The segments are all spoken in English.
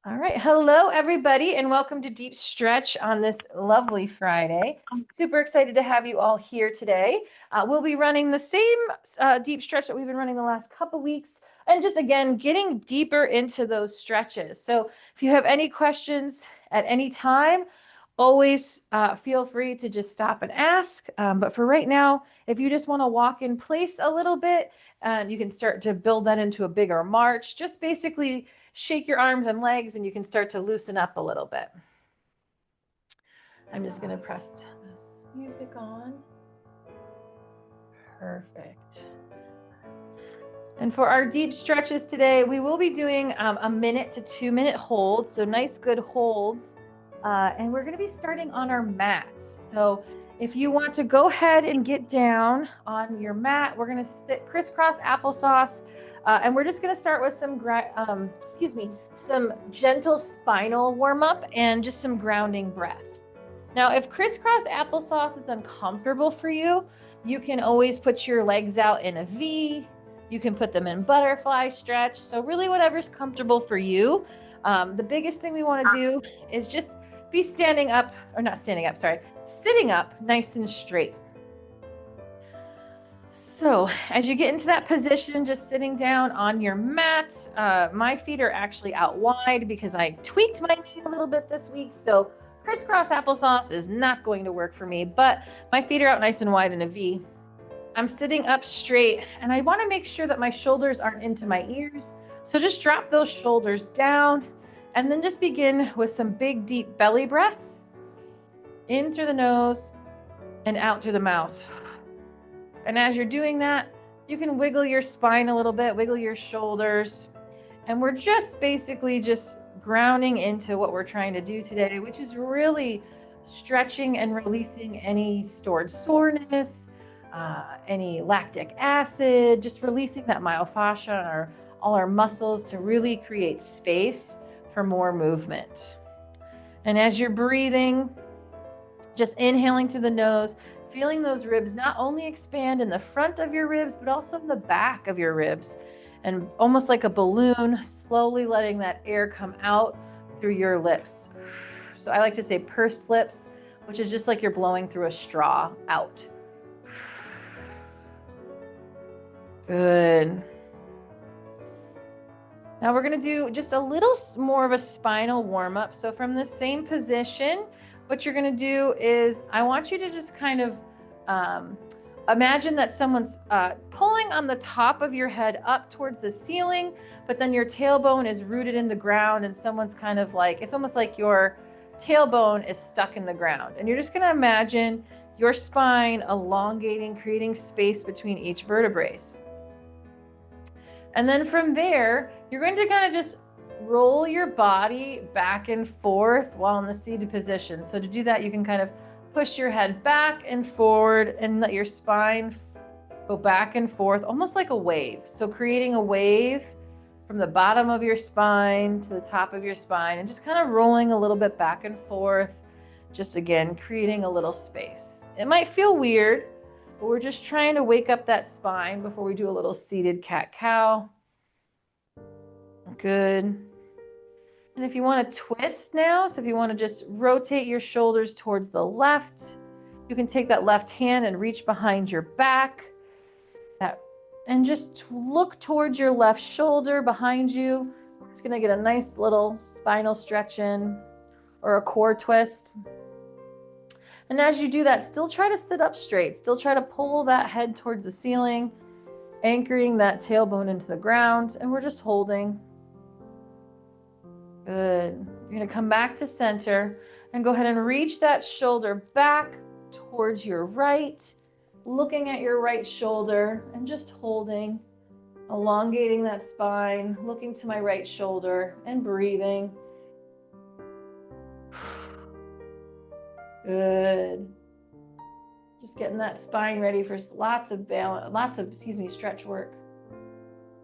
All right. Hello, everybody, and welcome to Deep Stretch on this lovely Friday. Super excited to have you all here today. We'll be running the same deep stretch that we've been running the last couple weeks, and just again, getting deeper into those stretches. So if you have any questions at any time, always feel free to just stop and ask. But for right now, if you just want to walk in place a little bit, and you can start to build that into a bigger march, just basically shake your arms and legs and you can start to loosen up a little bit. I'm just going to press this music on. Perfect. And for our deep stretches today, we will be doing a 1 to 2 minute holds. So nice, good holds. And we're going to be starting on our mats. So if you want to go ahead and get down on your mat, we're going to sit crisscross applesauce. And we're just going to start with some gentle spinal warm up and just some grounding breath. Now, if crisscross applesauce is uncomfortable for you, you can always put your legs out in a V. You can put them in butterfly stretch. So really whatever's comfortable for you. The biggest thing we want to do is just be sitting up nice and straight. So as you get into that position, just sitting down on your mat, my feet are actually out wide because I tweaked my knee a little bit this week. So crisscross applesauce is not going to work for me, but my feet are out nice and wide in a V. I'm sitting up straight and I want to make sure that my shoulders aren't into my ears. So just drop those shoulders down and then just begin with some big, deep belly breaths in through the nose and out through the mouth. And as you're doing that, you can wiggle your spine a little bit, wiggle your shoulders. And we're just basically just grounding into what we're trying to do today, which is really stretching and releasing any stored soreness, any lactic acid, just releasing that myofascia and all our muscles to really create space for more movement. And as you're breathing, just inhaling through the nose, feeling those ribs not only expand in the front of your ribs, but also in the back of your ribs. And almost like a balloon, slowly letting that air come out through your lips. So I like to say pursed lips, which is just like you're blowing through a straw out. Good. Now we're going to do just a little more of a spinal warm-up. So from the same position, what you're going to do is I want you to just kind of imagine that someone's pulling on the top of your head up towards the ceiling, but then your tailbone is rooted in the ground and someone's kind of like, it's almost like your tailbone is stuck in the ground. And you're just going to imagine your spine elongating, creating space between each vertebrae. And then from there, you're going to kind of just roll your body back and forth while in the seated position. So to do that, you can kind of push your head back and forward and let your spine go back and forth, almost like a wave. So creating a wave from the bottom of your spine to the top of your spine and just kind of rolling a little bit back and forth. Just again, creating a little space. It might feel weird, but we're just trying to wake up that spine before we do a little seated cat-cow. Good. And if you want to twist now, so if you want to just rotate your shoulders towards the left, you can take that left hand and reach behind your back. And just look towards your left shoulder behind you. We're just going to get a nice little spinal stretch in or a core twist. And as you do that, still try to sit up straight. Still try to pull that head towards the ceiling, anchoring that tailbone into the ground. And we're just holding. Good. You're going to come back to center and go ahead and reach that shoulder back towards your right, looking at your right shoulder and just holding, elongating that spine, looking to my right shoulder and breathing. Good. Just getting that spine ready for lots of stretch work.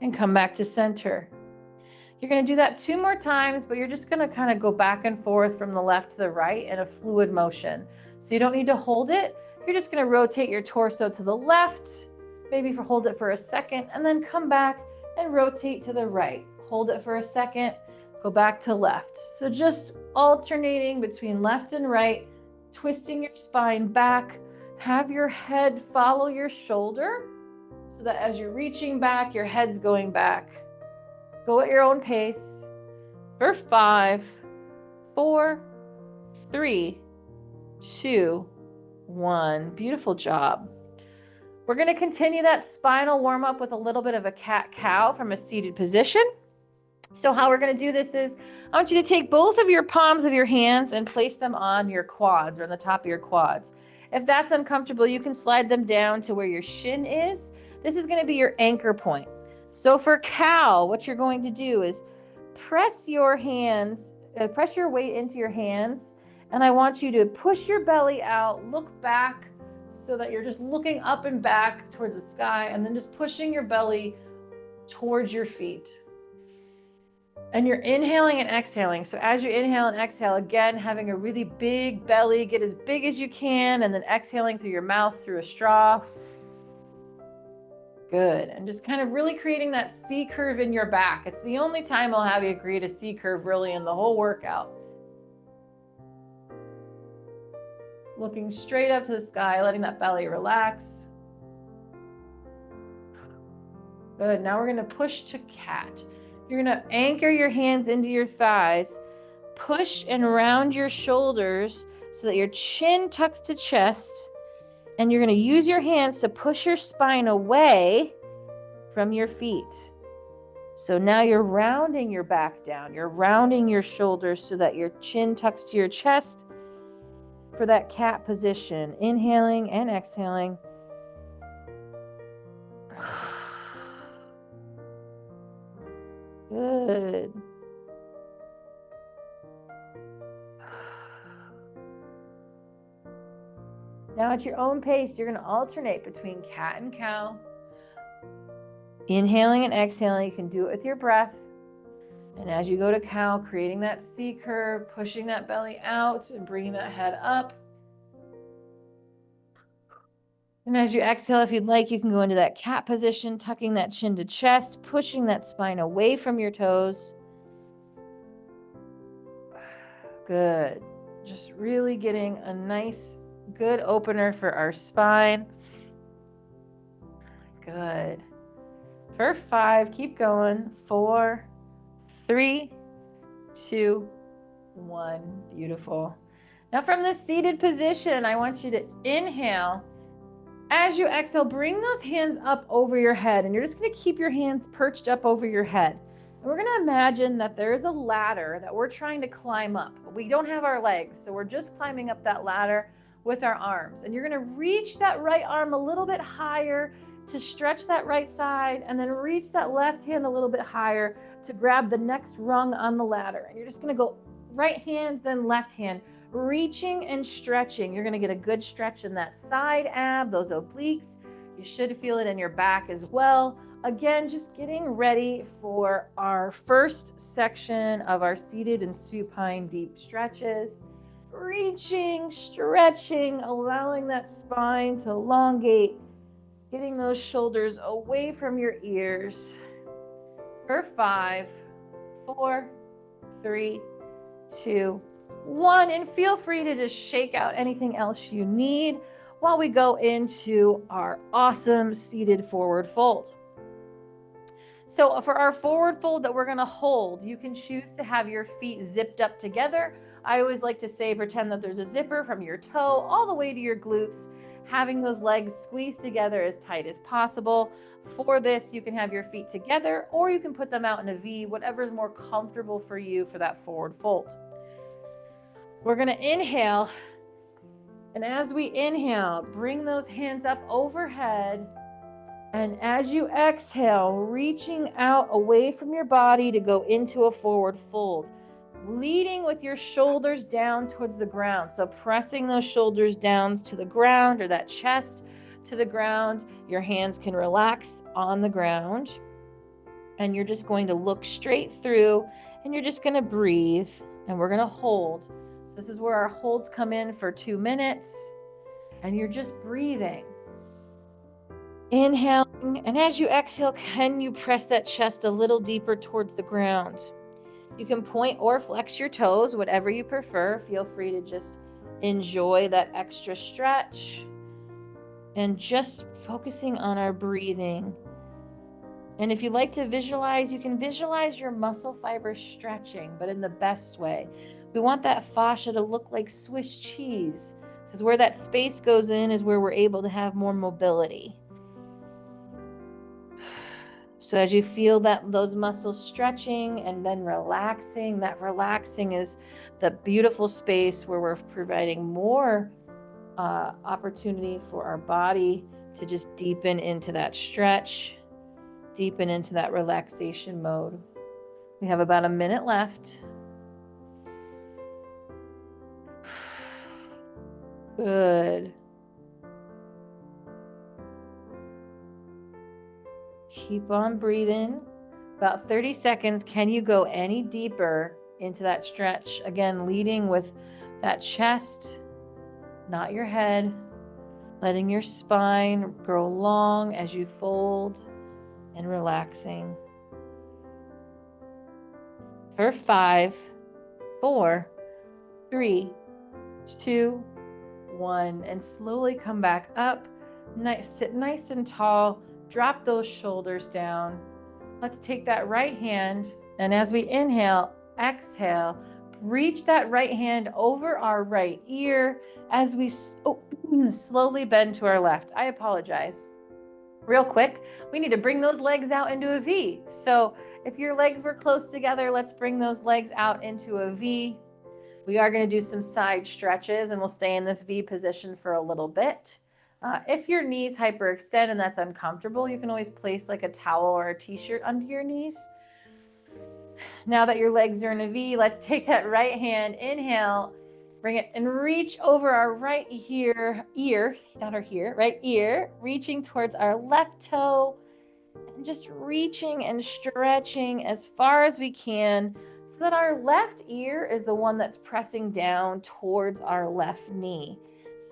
And come back to center. You're going to do that 2 more times, but you're just going to kind of go back and forth from the left to the right in a fluid motion. So you don't need to hold it. You're just going to rotate your torso to the left, maybe hold it for a second, and then come back and rotate to the right. Hold it for a second, Go back to left. So just alternating between left and right, twisting your spine back. Have your head follow your shoulder so that as you're reaching back, your head's going back. Go at your own pace for 5, 4, 3, 2, 1. Beautiful job. We're going to continue that spinal warm up with a little bit of a cat-cow from a seated position. So how we're going to do this is I want you to take both of your palms of your hands and place them on your quads or on the top of your quads. If that's uncomfortable, you can slide them down to where your shin is. This is going to be your anchor point. So for cow, what you're going to do is press your hands, press your weight into your hands, and I want you to push your belly out, look back so that you're just looking up and back towards the sky, and then just pushing your belly towards your feet. And you're inhaling and exhaling. So as you inhale and exhale, again, having a really big belly, get as big as you can, and then exhaling through your mouth through a straw. Good. And just kind of really creating that C curve in your back. It's the only time I'll have you create a C curve really in the whole workout. Looking straight up to the sky, letting that belly relax. Good. Now we're going to push to cat. You're going to anchor your hands into your thighs, push and round your shoulders so that your chin tucks to chest, and you're going to use your hands to push your spine away from your feet. So now you're rounding your back down. You're rounding your shoulders so that your chin tucks to your chest for that cat position. Inhaling and exhaling. Good. Now at your own pace, you're going to alternate between cat and cow. Inhaling and exhaling. You can do it with your breath. And as you go to cow, creating that C curve, pushing that belly out and bringing that head up. And as you exhale, if you'd like, you can go into that cat position, tucking that chin to chest, pushing that spine away from your toes. Good. Just really getting a nice, good opener for our spine. Good. For 5, keep going. 4, 3, 2, 1. Beautiful. Now from this seated position, I want you to inhale. As you exhale, bring those hands up over your head, and you're just going to keep your hands perched up over your head. And we're going to imagine that there is a ladder that we're trying to climb up, but we don't have our legs, so we're just climbing up that ladder with our arms. And you're going to reach that right arm a little bit higher to stretch that right side, and then reach that left hand a little bit higher to grab the next rung on the ladder. And you're just going to go right hand, then left hand, reaching and stretching. You're going to get a good stretch in that side ab, those obliques. You should feel it in your back as well. Again, just getting ready for our first section of our seated and supine deep stretches. Reaching, stretching, allowing that spine to elongate, getting those shoulders away from your ears. For 5, 4, 3, 2, 1, and feel free to just shake out anything else you need while we go into our awesome seated forward fold. So for our forward fold that we're going to hold, you can choose to have your feet zipped up together. I always like to say, pretend that there's a zipper from your toe all the way to your glutes, having those legs squeezed together as tight as possible. For this, you can have your feet together, or you can put them out in a V, whatever is more comfortable for you for that forward fold. We're going to inhale, and as we inhale, bring those hands up overhead, and as you exhale, reaching out away from your body to go into a forward fold, leading with your shoulders down towards the ground. So pressing those shoulders down to the ground, or that chest to the ground. Your hands can relax on the ground, and you're just going to look straight through, and you're just going to breathe, and we're going to hold. This is where our holds come in for 2 minutes, and you're just breathing. Inhaling, and as you exhale, can you press that chest a little deeper towards the ground? You can point or flex your toes, whatever you prefer. Feel free to just enjoy that extra stretch and just focusing on our breathing. And if you like to visualize, you can visualize your muscle fibers stretching, but in the best way. We want that fascia to look like Swiss cheese, because where that space goes in is where we're able to have more mobility. So as you feel that those muscles stretching and then relaxing, that relaxing is the beautiful space where we're providing more opportunity for our body to just deepen into that stretch, deepen into that relaxation mode. We have about a minute left. Good. Keep on breathing. About 30 seconds. Can you go any deeper into that stretch? Again, leading with that chest, not your head. Letting your spine grow long as you fold and relaxing. For 5, 4, 3, 2, 1. And slowly come back up. Sit nice and tall. Drop those shoulders down. Let's take that right hand, and as we inhale, exhale, reach that right hand over our right ear as we slowly bend to our left. I apologize. Real quick, we need to bring those legs out into a V. So if your legs were close together, let's bring those legs out into a V. We are going to do some side stretches, and we'll stay in this V position for a little bit. If your knees hyperextend and that's uncomfortable, you can always place like a towel or a t-shirt under your knees. Now that your legs are in a V, let's take that right hand, inhale, bring it and reach over our right right ear, reaching towards our left toe, and just reaching and stretching as far as we can so that our left ear is the one that's pressing down towards our left knee.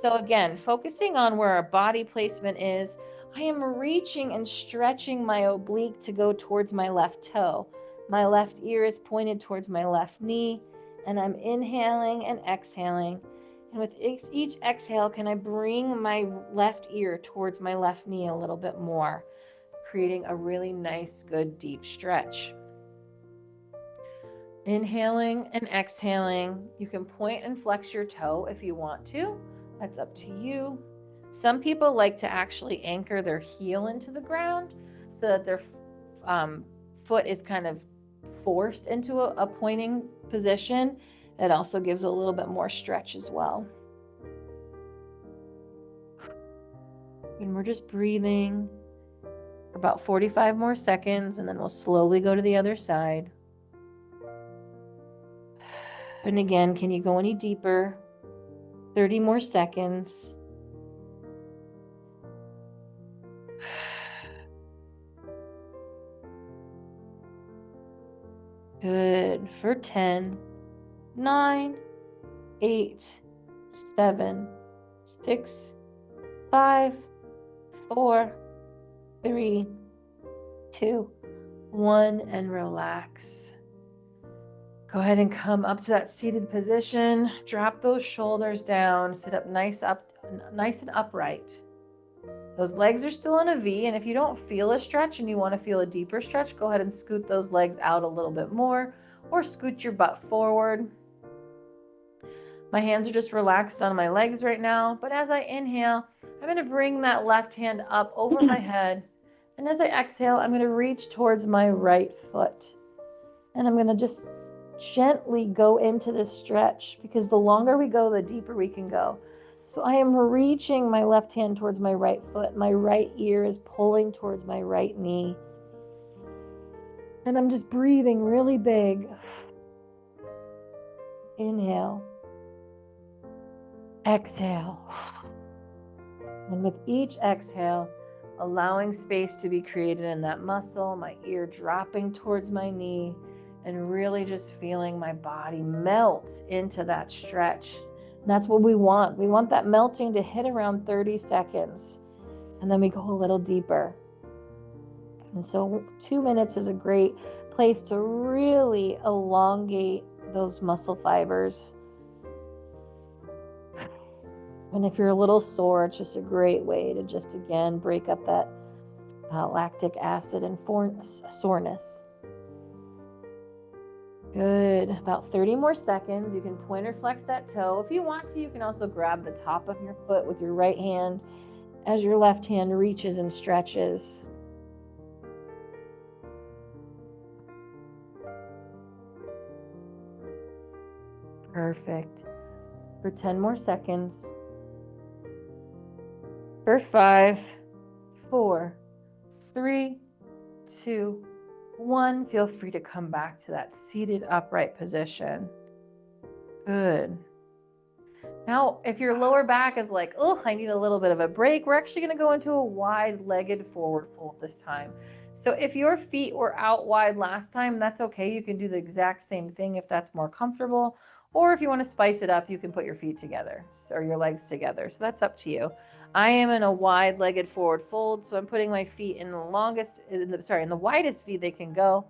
So again, focusing on where our body placement is, I am reaching and stretching my oblique to go towards my left toe. My left ear is pointed towards my left knee, and I'm inhaling and exhaling. And with each exhale, can I bring my left ear towards my left knee a little bit more, creating a really nice, good, deep stretch. Inhaling and exhaling. You can point and flex your toe if you want to. That's up to you. Some people like to actually anchor their heel into the ground so that their foot is kind of forced into a pointing position. It also gives a little bit more stretch as well. And we're just breathing for about 45 more seconds, and then we'll slowly go to the other side. And again, can you go any deeper? 30 more seconds. Good. For 10, 9, 8, 7, 6, 5, 4, 3, 2, 1, and relax. Go ahead and come up to that seated position. Drop those shoulders down. Sit up nice and upright. Those legs are still in a V, and if you don't feel a stretch and you want to feel a deeper stretch, go ahead and scoot those legs out a little bit more, or scoot your butt forward. My hands are just relaxed on my legs right now, but as I inhale, I'm going to bring that left hand up over my head, and as I exhale, I'm going to reach towards my right foot, and I'm going to just gently go into this stretch, because the longer we go, the deeper we can go. So I am reaching my left hand towards my right foot. My right ear is pulling towards my right knee. And I'm just breathing really big. Inhale. Exhale. And with each exhale, allowing space to be created in that muscle, my ear dropping towards my knee, and really just feeling my body melt into that stretch. And that's what we want. We want that melting to hit around 30 seconds. And then we go a little deeper. And so 2 minutes is a great place to really elongate those muscle fibers. And if you're a little sore, it's just a great way to just, again, break up that lactic acid and soreness. Good. About 30 more seconds. You can point or flex that toe. If you want to, you can also grab the top of your foot with your right hand as your left hand reaches and stretches. Perfect. For 10 more seconds. For 5, 4, 3, 2, 1. Feel free to come back to that seated upright position. Good. Now, if your lower back is like, oh, I need a little bit of a break, we're actually going to go into a wide-legged forward fold this time. So if your feet were out wide last time, that's okay. You can do the exact same thing if that's more comfortable. Or if you want to spice it up, you can put your feet together or your legs together. So that's up to you. I am in a wide-legged forward fold, so I'm putting my feet in the widest feet they can go.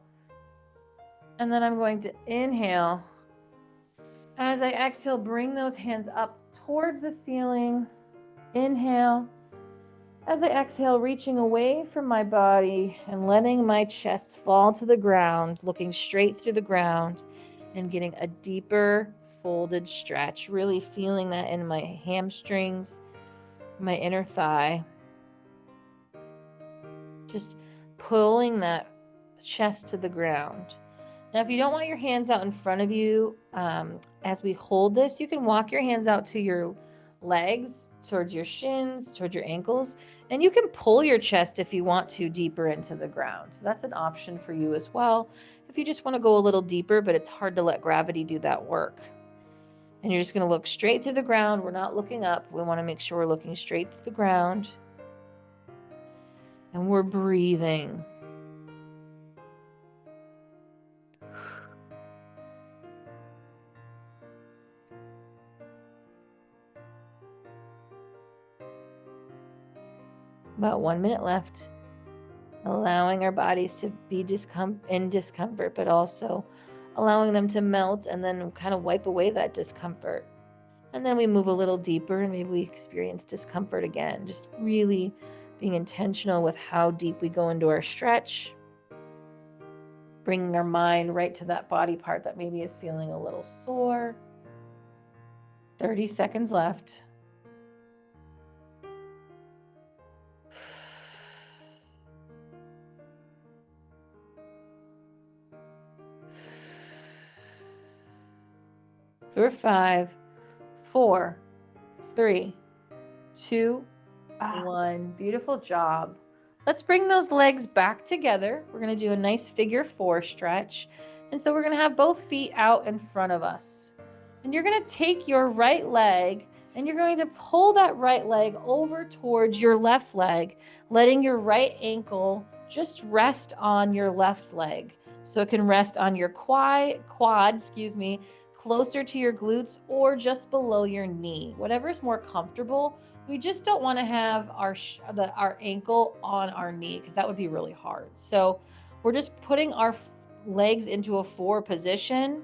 And then I'm going to inhale. As I exhale, bring those hands up towards the ceiling. Inhale. As I exhale, reaching away from my body and letting my chest fall to the ground, looking straight through the ground and getting a deeper folded stretch, really feeling that in my hamstrings, my inner thigh. Just pulling that chest to the ground. Now, if you don't want your hands out in front of you, as we hold this, you can walk your hands out to your legs, towards your shins, towards your ankles, and you can pull your chest if you want to deeper into the ground. So that's an option for you as well. If you just want to go a little deeper, but it's hard to let gravity do that work. And you're just going to look straight through the ground. We're not looking up. We want to make sure we're looking straight through the ground. And we're breathing. About 1 minute left. Allowing our bodies to be in discomfort, but also allowing them to melt and then kind of wipe away that discomfort. And then we move a little deeper and maybe we experience discomfort again. Just really being intentional with how deep we go into our stretch. Bringing our mind right to that body part that maybe is feeling a little sore. 30 seconds left. For 5, 4, 3, 2, 1. Beautiful job. Let's bring those legs back together. We're going to do a nice figure 4 stretch. And so we're going to have both feet out in front of us. And you're going to take your right leg and you're going to pull that right leg over towards your left leg, letting your right ankle just rest on your left leg. So it can rest on your quad, closer to your glutes or just below your knee, whatever is more comfortable. We just don't want to have our ankle on our knee because that would be really hard. So we're just putting our legs into a 4 position,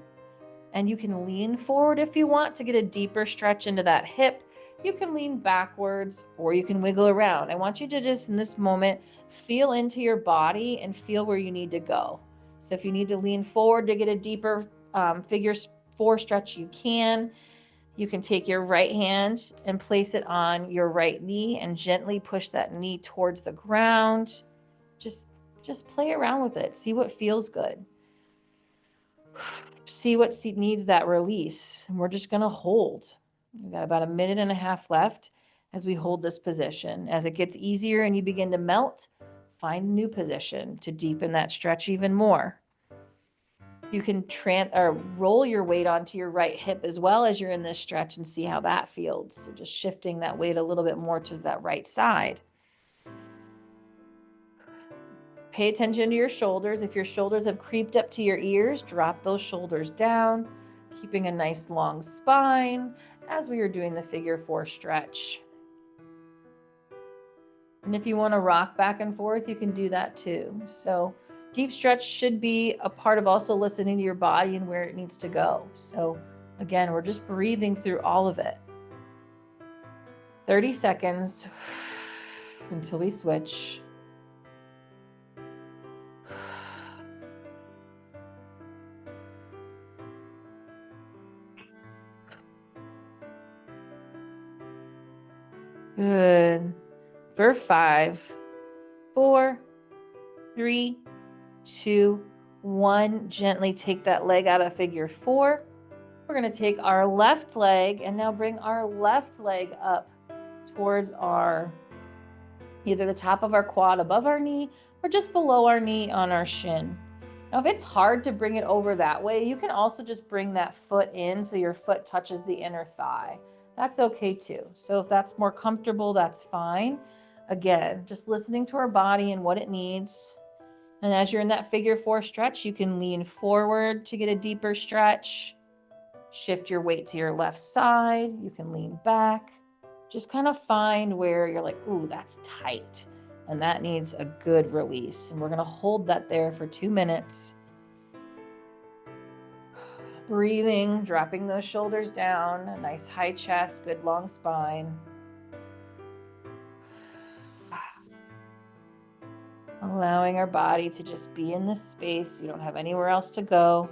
and you can lean forward if you want to get a deeper stretch into that hip. You can lean backwards or you can wiggle around. I want you to just in this moment feel into your body and feel where you need to go. So if you need to lean forward to get a deeper figure 4 stretch, you can. You can take your right hand and place it on your right knee and gently push that knee towards the ground. Just play around with it. See what feels good. See what needs that release. And we're just going to hold. We've got about 1.5 minutes left as we hold this position. As it gets easier and you begin to melt, find a new position to deepen that stretch even more. You can roll your weight onto your right hip as well as you're in this stretch and see how that feels. So just shifting that weight a little bit more to that right side. Pay attention to your shoulders. If your shoulders have creeped up to your ears, drop those shoulders down, keeping a nice long spine as we are doing the figure 4 stretch. And if you want to rock back and forth, you can do that too. So Deep stretch should be a part of also listening to your body and where it needs to go. So again, we're just breathing through all of it. 30 seconds until we switch. Good. For 5, 4, 3, 2, 1. Gently take that leg out of figure 4. We're going to take our left leg and now bring our left leg up towards either the top of our quad above our knee or just below our knee on our shin. Now, if it's hard to bring it over that way, you can also just bring that foot in so your foot touches the inner thigh. That's okay too. So if that's more comfortable, that's fine. Again, just listening to our body and what it needs. And as you're in that figure 4 stretch, you can lean forward to get a deeper stretch. Shift your weight to your left side. You can lean back. Just kind of find where you're like, ooh, that's tight. And that needs a good release. And we're going to hold that there for 2 minutes. Breathing, dropping those shoulders down, a nice high chest, good long spine. Allowing our body to just be in this space. You don't have anywhere else to go.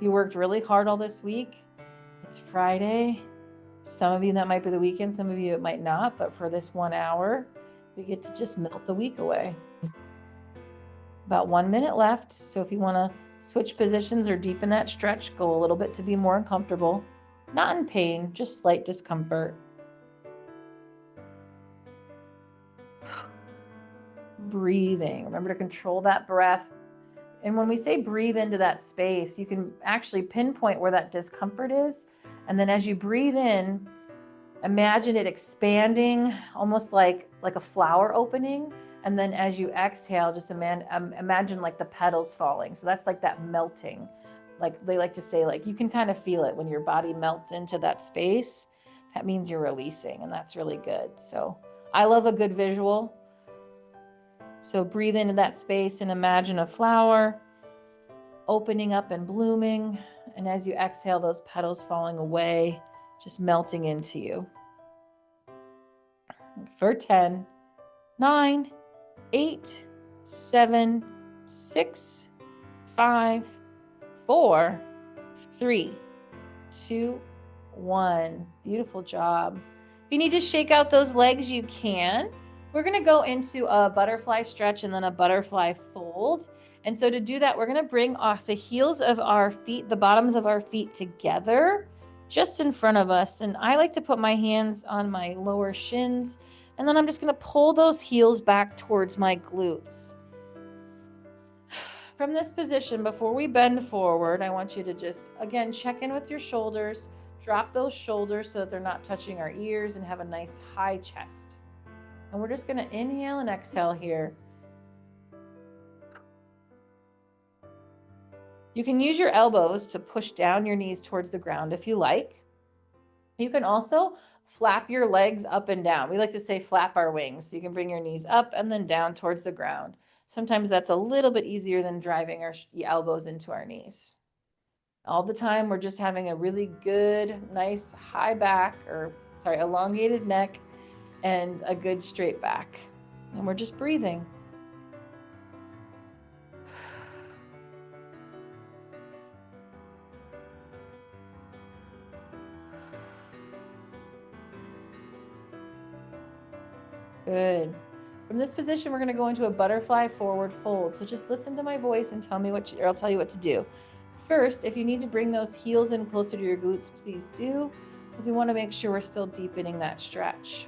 You worked really hard all this week. It's Friday. Some of you, that might be the weekend. Some of you, it might not. But for this 1 hour, we get to just melt the week away. About 1 minute left. So if you want to switch positions or deepen that stretch, go a little bit to be more uncomfortable. Not in pain, just slight discomfort. Breathing. Remember to control that breath. And when we say breathe into that space, you can actually pinpoint where that discomfort is. And then as you breathe in, imagine it expanding, almost like a flower opening. And then as you exhale, just imagine like the petals falling. So that's like that melting. Like they like to say, like you can kind of feel it when your body melts into that space. That means you're releasing, and that's really good. So I love a good visual. So breathe into that space and imagine a flower opening up and blooming. And as you exhale, those petals falling away, just melting into you. For 10, 9, 8, 7, 6, 5, 4, 3, 2, 1. Beautiful job. If you need to shake out those legs, you can. We're going to go into a butterfly stretch and then a butterfly fold. And so to do that, we're going to bring off the heels of our feet, the bottoms of our feet together, just in front of us. And I like to put my hands on my lower shins, and then I'm just going to pull those heels back towards my glutes. From this position, before we bend forward, I want you to just, again, check in with your shoulders, drop those shoulders so that they're not touching our ears, and have a nice high chest. And we're just going to inhale and exhale here. You can use your elbows to push down your knees towards the ground if you like. You can also flap your legs up and down. We like to say flap our wings. So you can bring your knees up and then down towards the ground. Sometimes that's a little bit easier than driving our elbows into our knees. All the time, we're just having a really good, nice high back, elongated neck, and a good straight back. And we're just breathing. Good. From this position, we're going to go into a butterfly forward fold. So just listen to my voice and tell me or I'll tell you what to do. First, if you need to bring those heels in closer to your glutes, please do, because we want to make sure we're still deepening that stretch.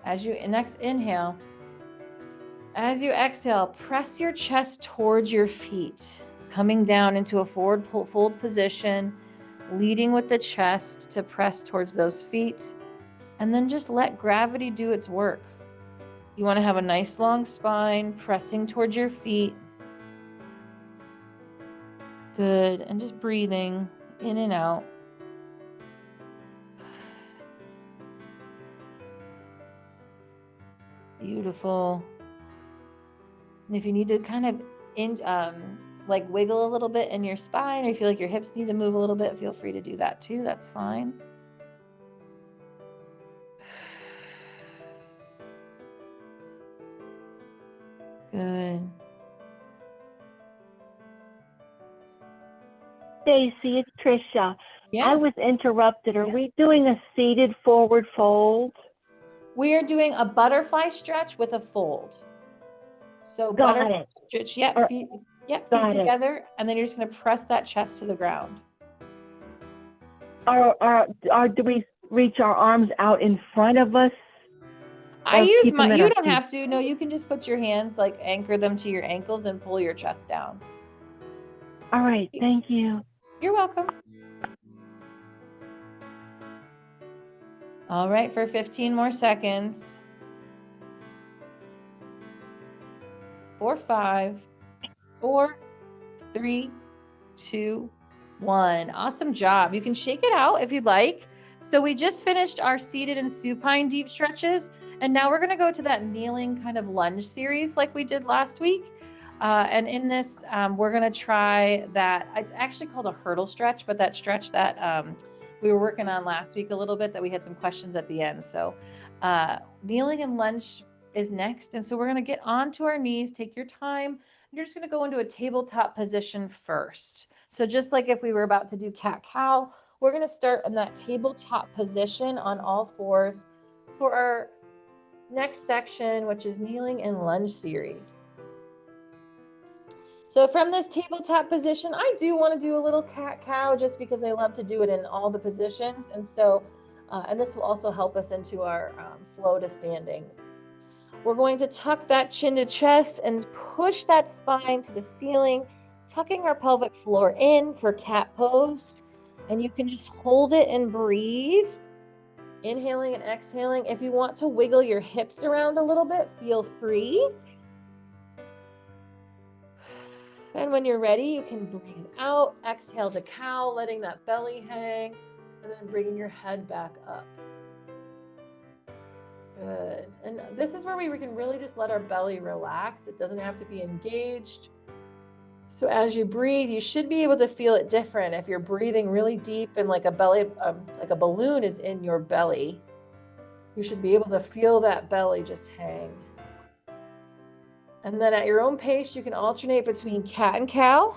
As you next inhale, as you exhale, press your chest towards your feet, coming down into a forward fold position, leading with the chest to press towards those feet, and then just let gravity do its work. You want to have a nice long spine, pressing towards your feet. Good. And just breathing in and out. Beautiful. And if you need to kind of like wiggle a little bit in your spine, or you feel like your hips need to move a little bit, feel free to do that too. That's fine. Good. Stacy, it's Trisha. Yeah. I was interrupted. Are we doing a seated forward fold? We are doing a butterfly stretch with a fold. So Got butterfly it. stretch, yep, Or, feet got it. together, and then you're just going to press that chest to the ground. Do we reach our arms out in front of us? I use my, you don't have to. No, you can just put your hands, like anchor them to your ankles and pull your chest down. All right, thank you. You're welcome. All right, for 15 more seconds. 4, 5, 4, 3, 2, 1. Awesome job. You can shake it out if you'd like. So we just finished our seated and supine deep stretches, and now we're going to go to that kneeling kind of lunge series like we did last week. And in this, we're going to try that. It's actually called a hurdle stretch, but that stretch that we were working on last week a little bit, that we had some questions at the end. So kneeling and lunge is next. And so we're going to get onto our knees. Take your time. You're just going to go into a tabletop position first. So just like if we were about to do cat-cow, we're going to start in that tabletop position on all fours for our next section, which is kneeling and lunge series. So from this tabletop position, I do want to do a little cat-cow just because I love to do it in all the positions. And so, and this will also help us into our flow to standing. We're going to tuck that chin to chest and push that spine to the ceiling, tucking our pelvic floor in for cat pose. And you can just hold it and breathe, inhaling and exhaling. If you want to wiggle your hips around a little bit, feel free. And when you're ready, you can breathe out, exhale to cow, letting that belly hang, and then bringing your head back up. Good. And this is where we can really just let our belly relax. It doesn't have to be engaged. So as you breathe, you should be able to feel it different. If you're breathing really deep and like a belly, like a balloon is in your belly, you should be able to feel that belly just hang. And then at your own pace, you can alternate between cat and cow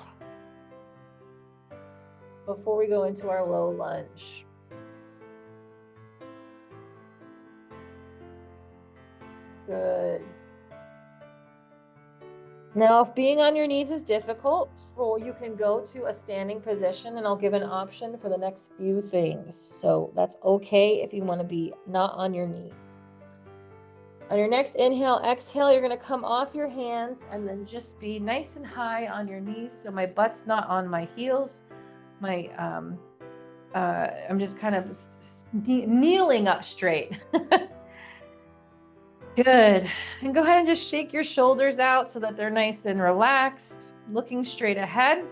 before we go into our low lunge. Good. Now, if being on your knees is difficult, well, you can go to a standing position, and I'll give an option for the next few things. So that's okay if you want to be not on your knees. On your next inhale, exhale, you're going to come off your hands and then just be nice and high on your knees. So my butt's not on my heels. I'm just kind of kneeling up straight. Good. And go ahead and just shake your shoulders out so that they're nice and relaxed, looking straight ahead.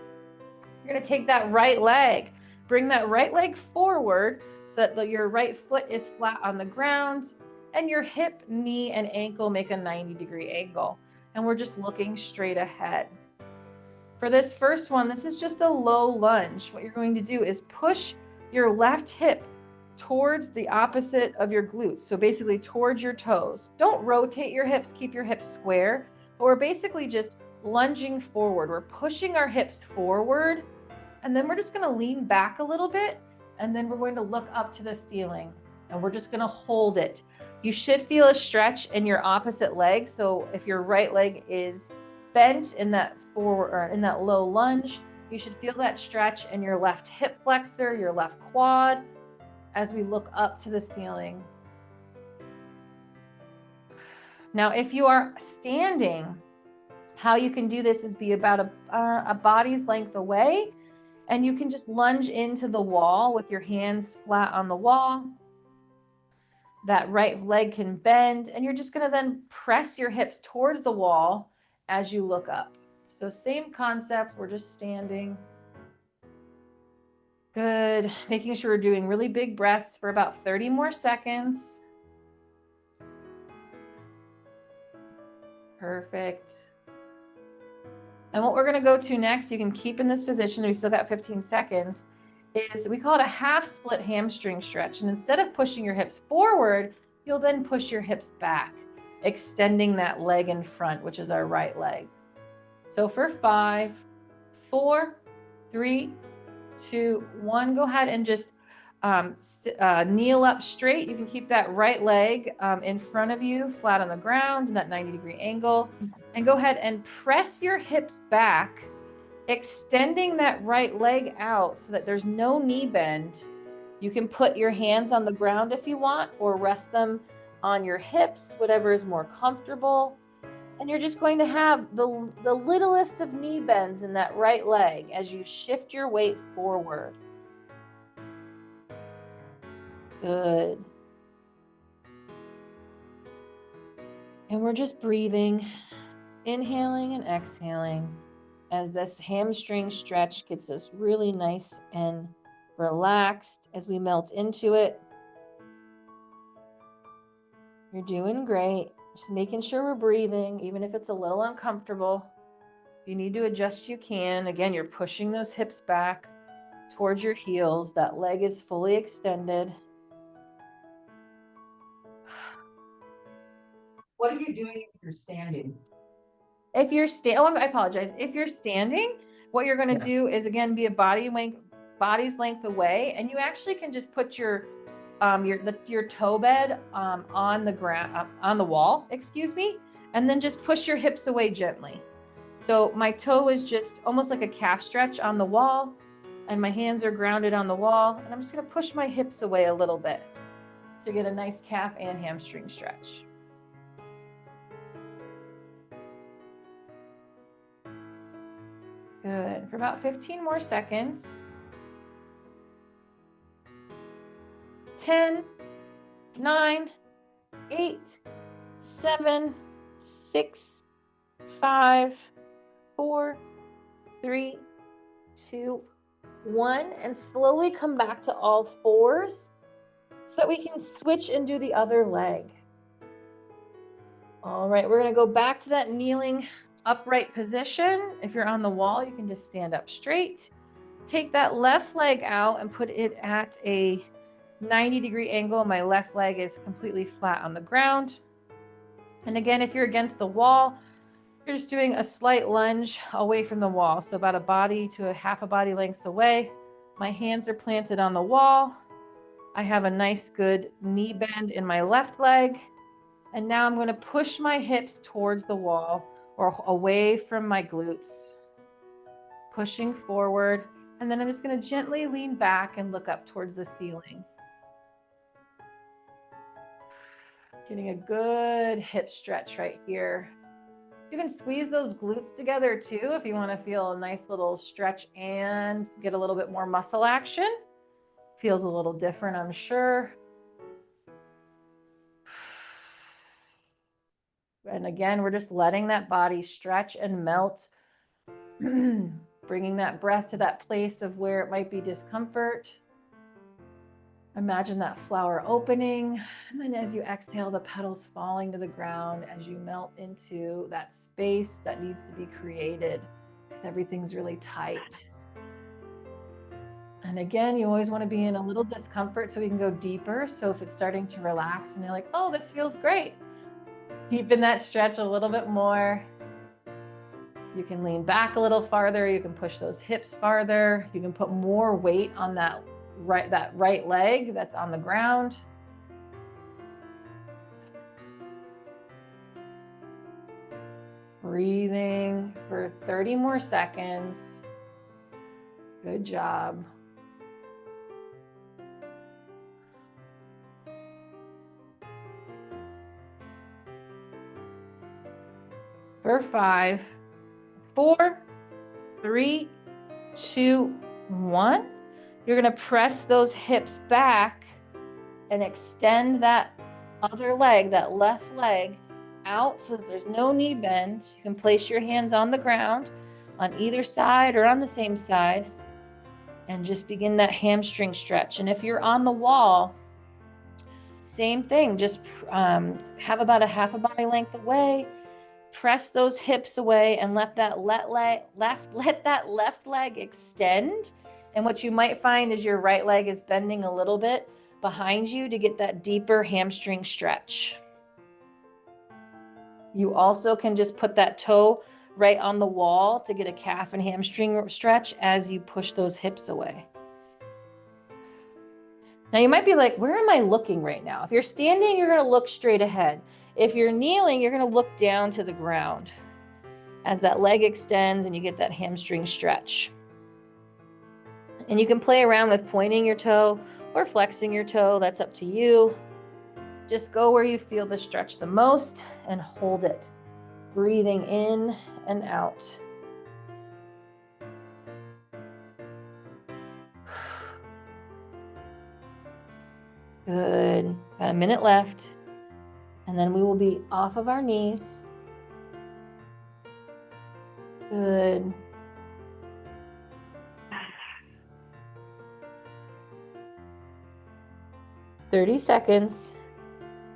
You're going to take that right leg, bring that right leg forward so that your right foot is flat on the ground, and your hip, knee, and ankle make a 90-degree angle. And we're just looking straight ahead. For this first one, this is just a low lunge. What you're going to do is push your left hip towards the opposite of your glutes. So basically towards your toes. Don't rotate your hips, keep your hips square, but we're basically just lunging forward. We're pushing our hips forward, and then we're just going to lean back a little bit, and then we're going to look up to the ceiling, and we're just going to hold it. You should feel a stretch in your opposite leg. So if your right leg is bent in that forward or in that low lunge, you should feel that stretch in your left hip flexor, your left quad, as we look up to the ceiling. Now, if you are standing, how you can do this is be about a body's length away, and you can just lunge into the wall with your hands flat on the wall. That right leg can bend, and you're just going to then press your hips towards the wall as you look up. So same concept, we're just standing. Good. Making sure we're doing really big breaths for about 30 more seconds. Perfect. And what we're going to go to next, you can keep in this position, we still got 15 seconds, is we call it a half split hamstring stretch. And instead of pushing your hips forward, you'll then push your hips back, extending that leg in front, which is our right leg. So for 5, 4, 3, 2, 1, go ahead and just kneel up straight. You can keep that right leg in front of you, flat on the ground, in that 90-degree angle. And go ahead and press your hips back, extending that right leg out so that there's no knee bend. You can put your hands on the ground if you want, or rest them on your hips, whatever is more comfortable. And you're just going to have the littlest of knee bends in that right leg as you shift your weight forward. Good. And we're just breathing, inhaling and exhaling as this hamstring stretch gets us really nice and relaxed as we melt into it. You're doing great. Just making sure we're breathing, even if it's a little uncomfortable. If you need to adjust, you can. Again, you're pushing those hips back towards your heels. That leg is fully extended. What are you doing if you're standing? If you're I apologize. If you're standing, what you're going to do is, again, be a body's length away, and you actually can just put your toe bed on the ground, on the wall, excuse me, and then just push your hips away gently. So my toe is just almost like a calf stretch on the wall, and my hands are grounded on the wall, and I'm just going to push my hips away a little bit to get a nice calf and hamstring stretch. Good. For about 15 more seconds. 10, 9, 8, 7, 6, 5, 4, 3, 2, 1. And slowly come back to all fours so that we can switch and do the other leg. All right, we're going to go back to that kneeling upright position. If you're on the wall, you can just stand up straight. Take that left leg out and put it at a 90-degree angle. My left leg is completely flat on the ground. And again, if you're against the wall, you're just doing a slight lunge away from the wall. So about a body to a half a body length away. My hands are planted on the wall. I have a nice good knee bend in my left leg. And now I'm going to push my hips towards the wall or away from my glutes. Pushing forward. And then I'm just going to gently lean back and look up towards the ceiling. Getting a good hip stretch right here. You can squeeze those glutes together too if you want to feel a nice little stretch and get a little bit more muscle action. Feels a little different, I'm sure. And again, we're just letting that body stretch and melt, bringing that breath to that place of where it might be discomfort. Imagine that flower opening, and then as you exhale, the petals falling to the ground as you melt into that space that needs to be created because everything's really tight. And again, you always want to be in a little discomfort so we can go deeper. So if it's starting to relax and you're like, oh, this feels great, deepen that stretch a little bit more. You can lean back a little farther. You can push those hips farther. You can put more weight on that right leg that's on the ground. Breathing for 30 more seconds. Good job. For 5, 4, 3, 2, 1. You're going to press those hips back and extend that other leg, that left leg, out so that there's no knee bend. You can place your hands on the ground on either side or on the same side and just begin that hamstring stretch. And if you're on the wall, same thing, just have about a half a body length away Press those hips away and let that left leg extend. And what you might find is your right leg is bending a little bit behind you to get that deeper hamstring stretch. You also can just put that toe right on the wall to get a calf and hamstring stretch as you push those hips away. Now you might be like, where am I looking right now? If you're standing, you're going to look straight ahead. If you're kneeling, you're going to look down to the ground as that leg extends and you get that hamstring stretch. And you can play around with pointing your toe or flexing your toe. That's up to you. Just go where you feel the stretch the most and hold it. Breathing in and out. Good. Got a minute left. And then we will be off of our knees. Good. "30 seconds.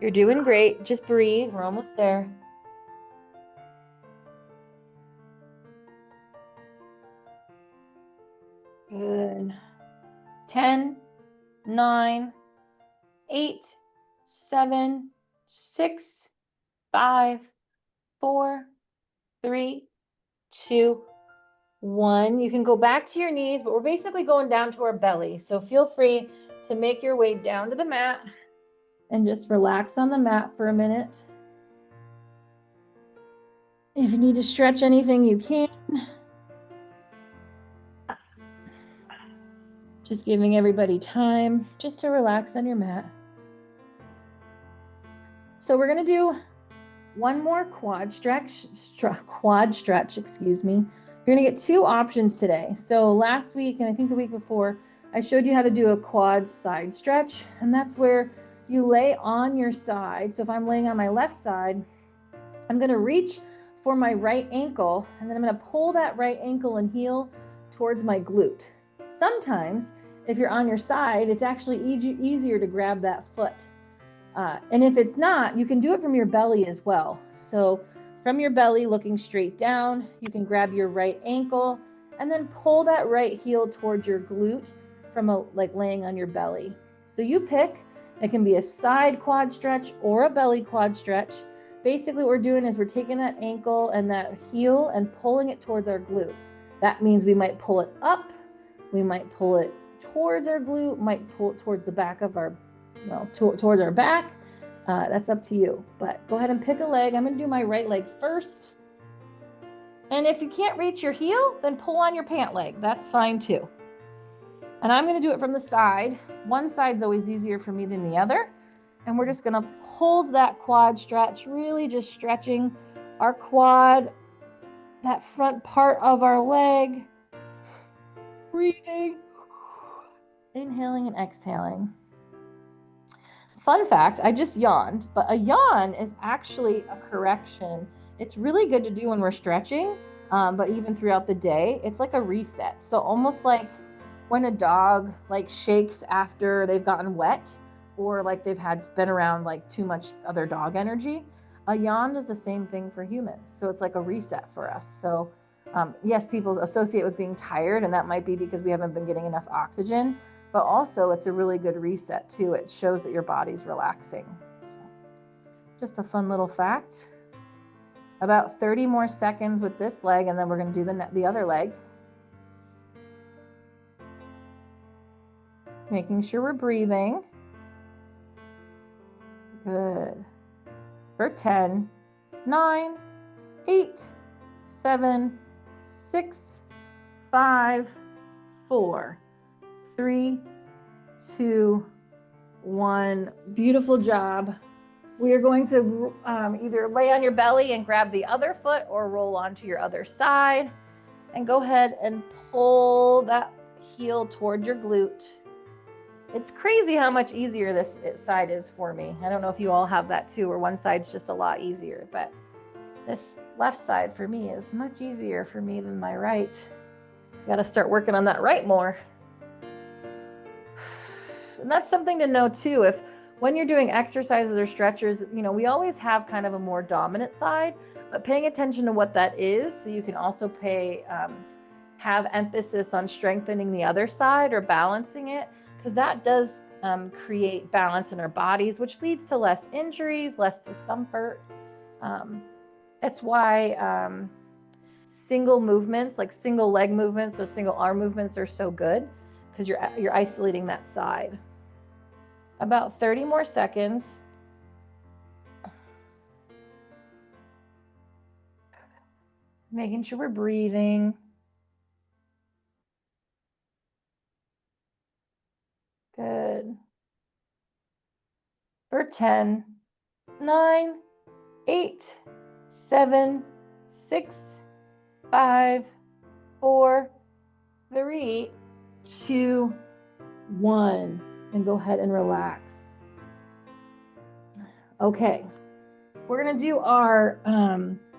You're doing great. Just breathe. We're almost there. Good. 10, 9, 8, 7, 6, 5, 4, 3, 2, 1. You can go back to your knees, but we're basically going down to our belly. So feel free to make your way down to the mat and just relax on the mat for a minute. If you need to stretch anything, you can. Just giving everybody time just to relax on your mat. So we're going to do one more quad stretch, excuse me. You're going to get two options today. So last week, and I think the week before, I showed you how to do a quad side stretch, and that's where you lay on your side. So if I'm laying on my left side, I'm going to reach for my right ankle, and then I'm going to pull that right ankle and heel towards my glute. Sometimes, if you're on your side, it's actually easier to grab that foot. And if it's not, you can do it from your belly as well. So from your belly, looking straight down, you can grab your right ankle and then pull that right heel towards your glute from like laying on your belly. So you pick. It can be a side quad stretch or a belly quad stretch. Basically what we're doing is we're taking that ankle and that heel and pulling it towards our glute. That means we might pull it up, we might pull it towards our glute, might pull it towards the back of our, towards our back. That's up to you. But go ahead and pick a leg. I'm going to do my right leg first. And if you can't reach your heel, then pull on your pant leg. That's fine too. And I'm going to do it from the side. One side's always easier for me than the other. And we're just going to hold that quad stretch, really just stretching our quad, that front part of our leg. Breathing, inhaling and exhaling. Fun fact, I just yawned, but a yawn is actually a correction. It's really good to do when we're stretching, but even throughout the day, it's like a reset. So almost like when a dog like shakes after they've gotten wet, or like they've been around like too much other dog energy, a yawn is the same thing for humans. So it's like a reset for us. So yes, people associate with being tired, and that might be because we haven't been getting enough oxygen, but also it's a really good reset too. It shows that your body's relaxing. So just a fun little fact. About 30 more seconds with this leg, and then we're going to do the other leg. Making sure we're breathing. Good. For 10, 9, 8, 7, 6, 5, 4, 3, 2, 1. Beautiful job. We are going to either lay on your belly and grab the other foot or roll onto your other side. And go ahead and pull that heel toward your glute. It's crazy how much easier this side is for me. I don't know if you all have that too, or one side's just a lot easier, but this left side for me is much easier for me than my right. Got to start working on that right more. And that's something to know too. If when you're doing exercises or stretches, we always have kind of a more dominant side, but paying attention to what that is, so you can also have emphasis on strengthening the other side or balancing it, because that does create balance in our bodies, which leads to less injuries, less discomfort. That's why single movements, like single leg movements or single arm movements, are so good, because you're isolating that side. About 30 more seconds. Making sure we're breathing. Good. For 10, 9, 8, 7, 6, 5, 4, 3, 2, 1. And go ahead and relax. Okay. We're going to do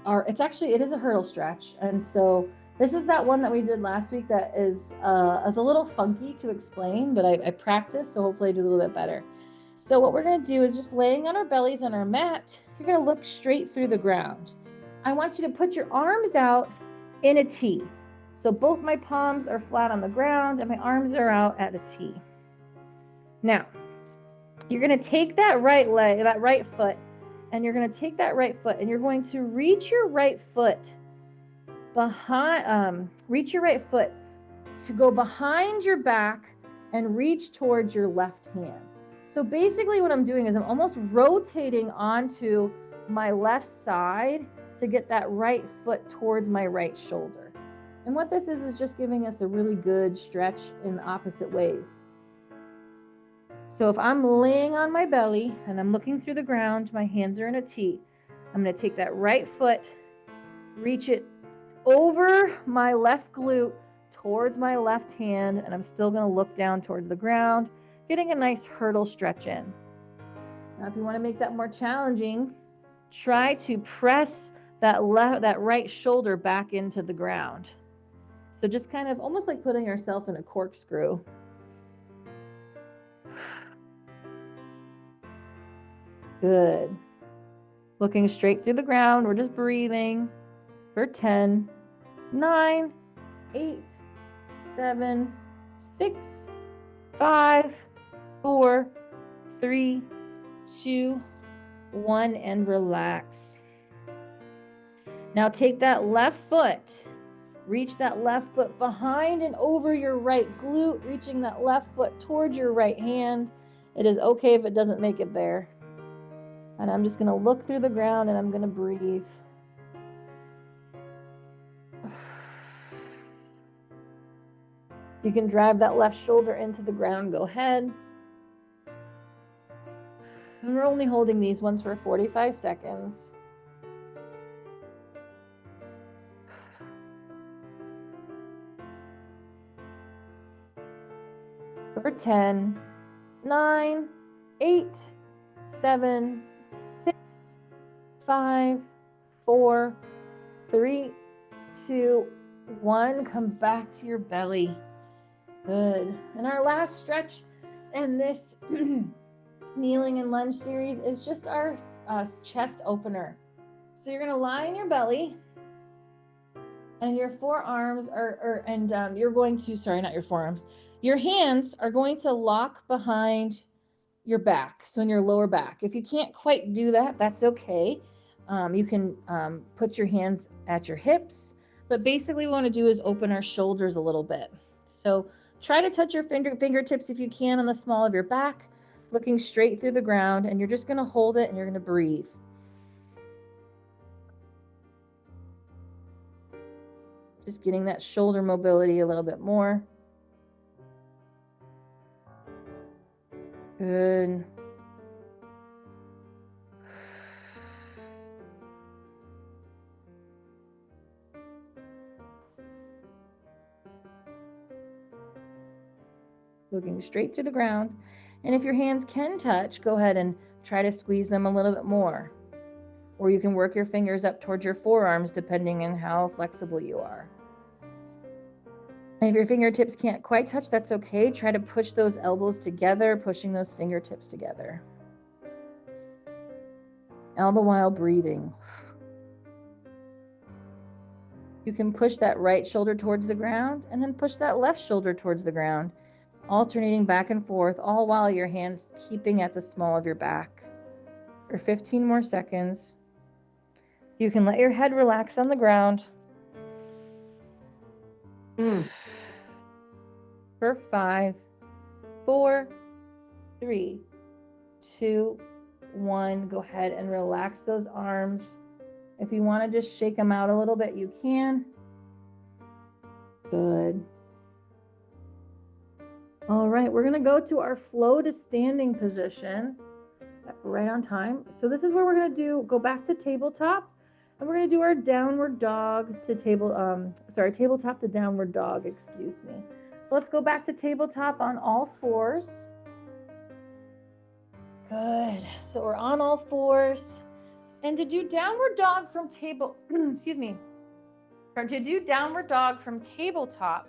it is a hurdle stretch. And so this is that one that we did last week that is a little funky to explain, but I practiced, so hopefully I do a little bit better. So what we're going to do is, just laying on our bellies on our mat, you're going to look straight through the ground. I want you to put your arms out in a T. So both my palms are flat on the ground and my arms are out at a T. Now, you're going to take that right foot, and you're going to take that right foot and you're going to reach your right foot to go behind your back and reach towards your left hand. So basically what I'm doing is I'm almost rotating onto my left side to get that right foot towards my right shoulder. And what this is just giving us a really good stretch in the opposite ways. So if I'm laying on my belly and I'm looking through the ground, my hands are in a T, I'm going to take that right foot, reach it over my left glute towards my left hand, and I'm still going to look down towards the ground, getting a nice hurdle stretch in. Now, if you want to make that more challenging, try to press that right shoulder back into the ground. So just kind of almost like putting yourself in a corkscrew. Good. Looking straight through the ground. We're just breathing for 10, 9, 8, 7, 6, 5, 4, 3, 2, 1, and relax. Now take that left foot, reach that left foot behind and over your right glute, reaching that left foot towards your right hand. It is okay if it doesn't make it there. And I'm just going to look through the ground and I'm going to breathe. You can drive that left shoulder into the ground, go ahead. And we're only holding these ones for 45 seconds. For 10, 9, 8, 7, 6, 5, 4, 3, 2, 1. Come back to your belly. Good. And our last stretch in this kneeling and lunge series is just our chest opener. So you're going to lie on your belly, and your forearms you're going to, sorry, not your forearms. Your hands are going to lock behind your back, so in your lower back. If you can't quite do that, that's okay. You can put your hands at your hips, but basically what we want to do is open our shoulders a little bit. So try to touch your fingertips if you can on the small of your back, looking straight through the ground, and you're just going to hold it and you're going to breathe. Just getting that shoulder mobility a little bit more. Good. Looking straight through the ground. And if your hands can touch, go ahead and try to squeeze them a little bit more. Or you can work your fingers up towards your forearms depending on how flexible you are. And if your fingertips can't quite touch, that's okay. Try to push those elbows together, pushing those fingertips together. All the while breathing. You can push that right shoulder towards the ground and then push that left shoulder towards the ground, alternating back and forth, all while your hands keeping at the small of your back. For 15 more seconds. You can let your head relax on the ground. For 5, 4, 3, 2, 1. Go ahead and relax those arms. If you want to just shake them out a little bit, you can. Good. All right, we're going to go to our flow to standing position right on time. So this is where we're going to go back to tabletop, and we're going to do our downward dog to tabletop to downward dog, excuse me. So let's go back to tabletop on all fours. Good. So we're on all fours. And to do downward dog from to do downward dog from tabletop,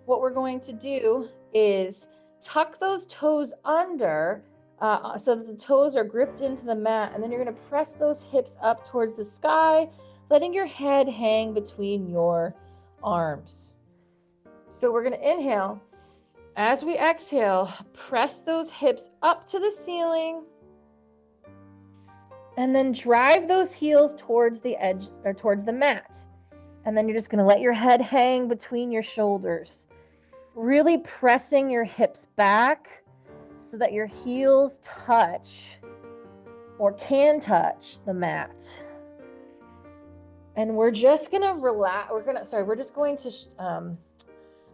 what we're going to do is tuck those toes under so that the toes are gripped into the mat, and then you're going to press those hips up towards the sky, letting your head hang between your arms. So we're going to inhale. As we exhale, press those hips up to the ceiling, and then drive those heels towards the edge or towards the mat. And then you're just going to let your head hang between your shoulders, really pressing your hips back so that your heels touch or can touch the mat. And we're just going to relax. We're just going to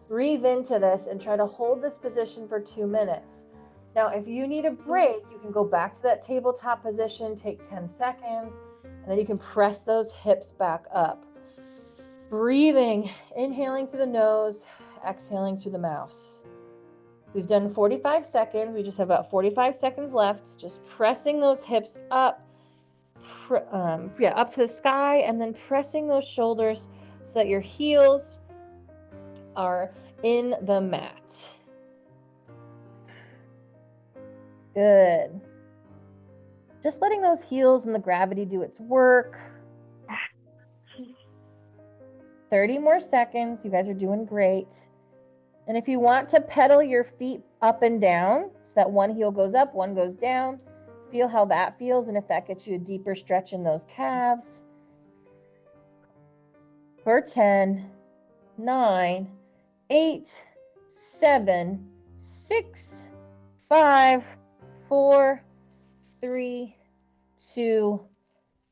breathe into this and try to hold this position for 2 minutes. Now, if you need a break, you can go back to that tabletop position, take 10 seconds, and then you can press those hips back up. Breathing, inhaling through the nose, exhaling through the mouth. We've done 45 seconds. We just have about 45 seconds left. Just pressing those hips up, up to the sky, and then pressing those shoulders so that your heels are in the mat. Good. Just letting those heels and the gravity do its work. 30 more seconds. You guys are doing great. And if you want to pedal your feet up and down so that one heel goes up, one goes down, feel how that feels and if that gets you a deeper stretch in those calves. For 10, 9, 8, 7, 6, 5, 4, 3, 2,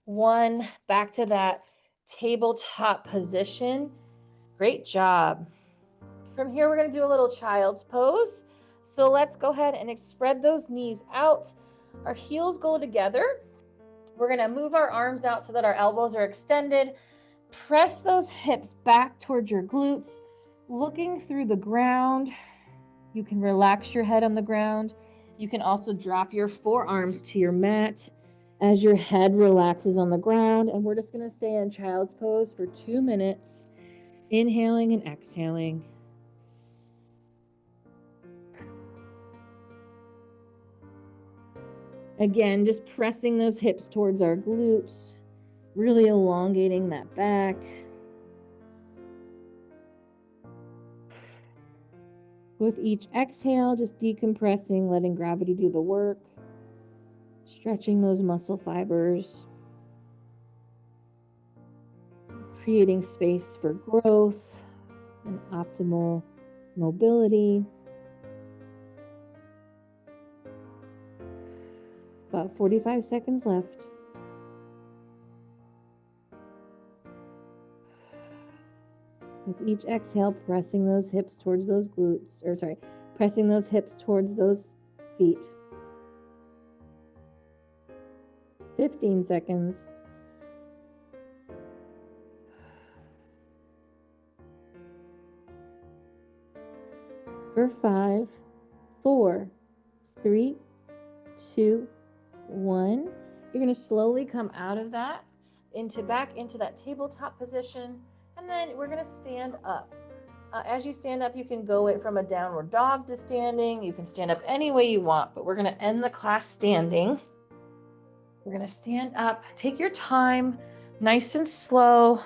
1. Back to that tabletop position. Great job. From here, we're going to do a little child's pose. So let's go ahead and spread those knees out. Our heels go together. We're going to move our arms out so that our elbows are extended. Press those hips back towards your glutes, looking through the ground. You can relax your head on the ground. You can also drop your forearms to your mat as your head relaxes on the ground. And we're just going to stay in child's pose for 2 minutes, inhaling and exhaling. Again, just pressing those hips towards our glutes, really elongating that back. With each exhale, just decompressing, letting gravity do the work, stretching those muscle fibers, creating space for growth and optimal mobility. About 45 seconds left. With each exhale, pressing those hips towards those glutes, pressing those hips towards those feet. 15 seconds. For 5, 4, 3, 2, 1. You're going to slowly come out of that back into that tabletop position, and then we're going to stand up. As you stand up, you can go it from a downward dog to standing. You can stand up any way you want, but we're going to end the class standing. We're going to stand up. Take your time, nice and slow.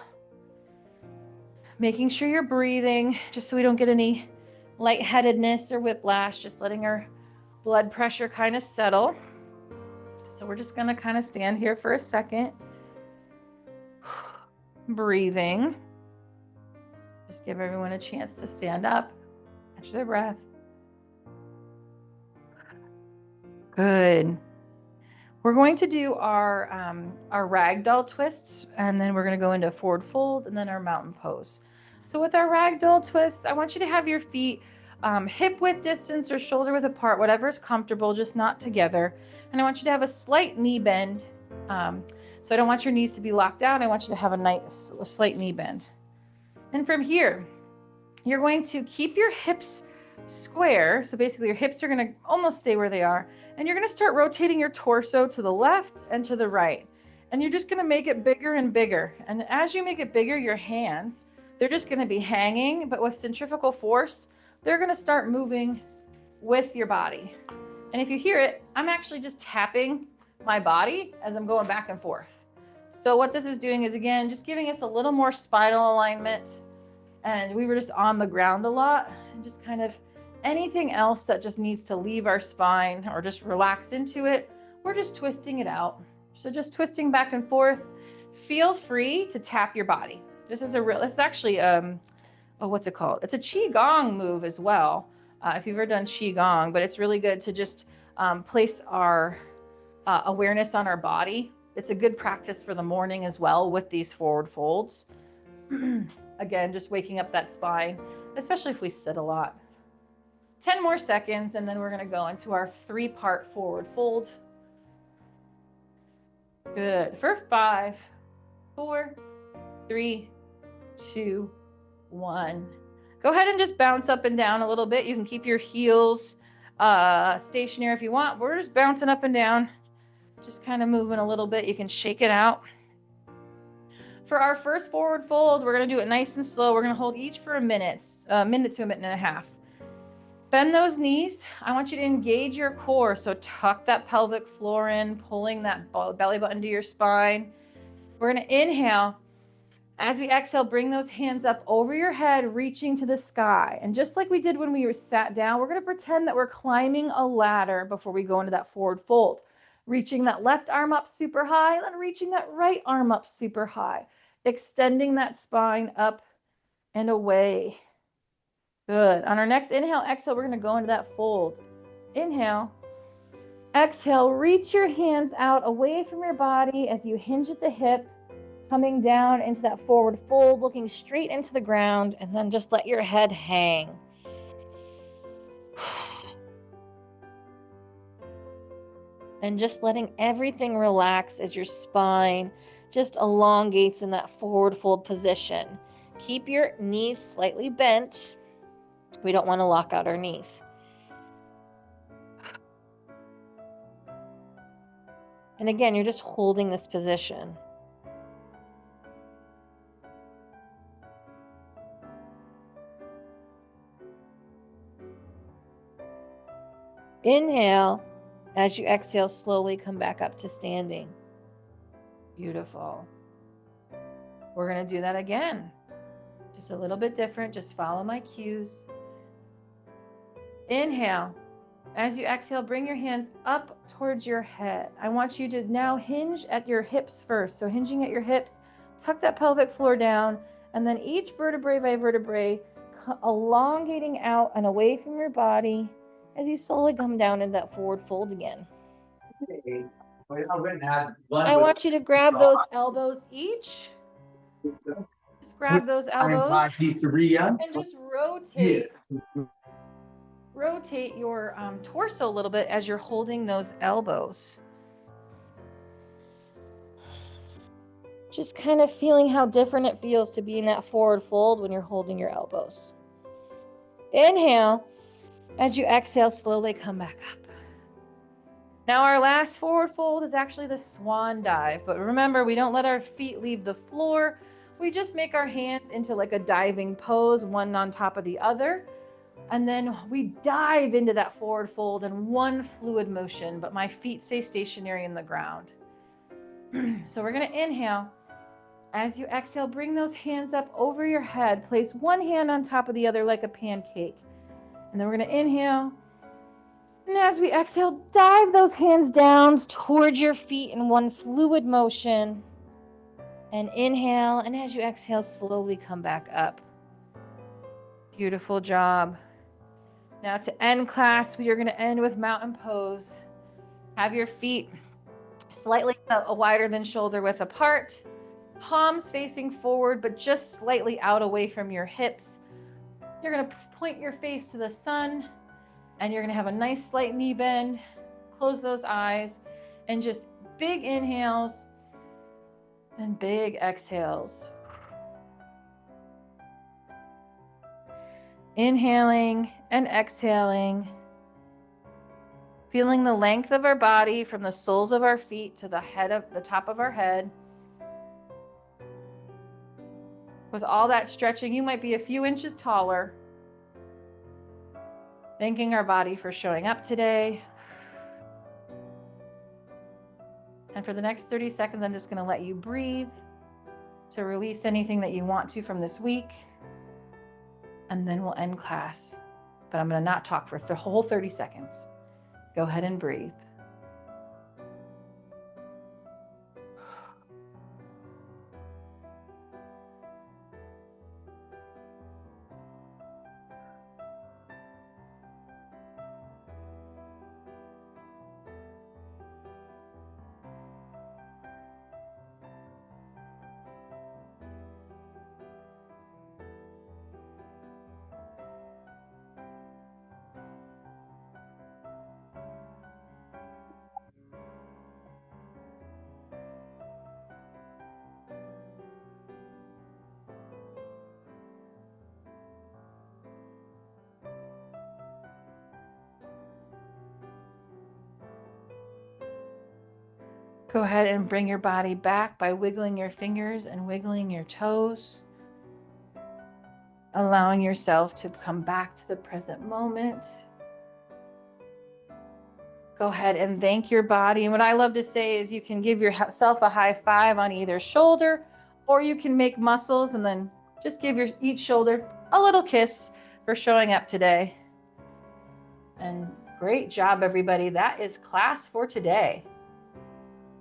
Making sure you're breathing, just so we don't get any lightheadedness or whiplash, just letting our blood pressure kind of settle. So we're just gonna kind of stand here for a second. Breathing. Just give everyone a chance to stand up, catch their breath. Good. We're going to do our ragdoll twists, and then we're going to go into forward fold and then our mountain pose. So with our ragdoll twists, I want you to have your feet hip width distance or shoulder width apart, whatever is comfortable, just not together. And I want you to have a slight knee bend. So I don't want your knees to be locked out. I want you to have a slight knee bend. And from here, you're going to keep your hips square. So basically your hips are going to almost stay where they are. And you're going to start rotating your torso to the left and to the right. And you're just going to make it bigger and bigger. And as you make it bigger, your hands, they're just going to be hanging, but with centrifugal force, they're going to start moving with your body. And if you hear it, I'm actually just tapping my body as I'm going back and forth. So what this is doing is, again, just giving us a little more spinal alignment. And we were just on the ground a lot, and just kind of anything else that just needs to leave our spine or just relax into it, we're just twisting it out. So just twisting back and forth. Feel free to tap your body. This is actually, what's it called? It's a Qigong move as well. If you've ever done Qigong, but it's really good to just place our awareness on our body. It's a good practice for the morning as well with these forward folds. Again, just waking up that spine, especially if we sit a lot. 10 more seconds, and then we're going to go into our 3-part forward fold. Good. For 5, 4, 3, 2, 1. Go ahead and just bounce up and down a little bit. You can keep your heels stationary if you want. We're just bouncing up and down, just kind of moving a little bit. You can shake it out. For our first forward fold, we're going to do it nice and slow. We're going to hold each for a minute to a minute and a half. Bend those knees. I want you to engage your core. So tuck that pelvic floor in, pulling that belly button to your spine. We're going to inhale. As we exhale, bring those hands up over your head, reaching to the sky. And just like we did when we were sat down, we're going to pretend that we're climbing a ladder before we go into that forward fold. Reaching that left arm up super high, then reaching that right arm up super high. Extending that spine up and away. Good. On our next inhale, exhale, we're going to go into that fold. Inhale. Exhale, reach your hands out away from your body as you hinge at the hip, coming down into that forward fold, looking straight into the ground, and then just let your head hang. And just letting everything relax as your spine just elongates in that forward fold position. Keep your knees slightly bent. We don't want to lock out our knees. And again, you're just holding this position. Inhale. As you exhale, slowly come back up to standing. Beautiful. We're going to do that again. Just a little bit different. Just follow my cues. Inhale. As you exhale, bring your hands up towards your head. I want you to now hinge at your hips first. So hinging at your hips, tuck that pelvic floor down, and then each vertebrae by vertebrae, elongating out and away from your body as you slowly come down into that forward fold again. I want you to grab those elbows each. Just grab those elbows and just rotate your torso a little bit as you're holding those elbows. Just kind of feeling how different it feels to be in that forward fold when you're holding your elbows. Inhale. As you exhale, slowly come back up. Now our last forward fold is actually the swan dive. But remember, we don't let our feet leave the floor. We just make our hands into like a diving pose, one on top of the other. And then we dive into that forward fold in one fluid motion, but my feet stay stationary in the ground. So we're going to inhale. As you exhale, bring those hands up over your head. Place one hand on top of the other like a pancake. And then we're going to inhale. And as we exhale, dive those hands down towards your feet in one fluid motion. And inhale. And as you exhale, slowly come back up. Beautiful job. Now to end class, we are going to end with mountain pose. Have your feet slightly wider than shoulder width apart. Palms facing forward, but just slightly out away from your hips. You're going to point your face to the sun, and you're going to have a nice slight knee bend. Close those eyes, and just big inhales and big exhales. Inhaling and exhaling. Feeling the length of our body from the soles of our feet to the top of our head. With all that stretching, you might be a few inches taller. Thanking our body for showing up today. And for the next 30 seconds, I'm just going to let you breathe to release anything that you want to from this week. And then we'll end class. But I'm going to not talk for the whole 30 seconds. Go ahead and breathe. Go ahead and bring your body back by wiggling your fingers and wiggling your toes. Allowing yourself to come back to the present moment. Go ahead and thank your body. And what I love to say is you can give yourself a high five on either shoulder, or you can make muscles and then just give each shoulder a little kiss for showing up today. And great job, everybody. That is class for today.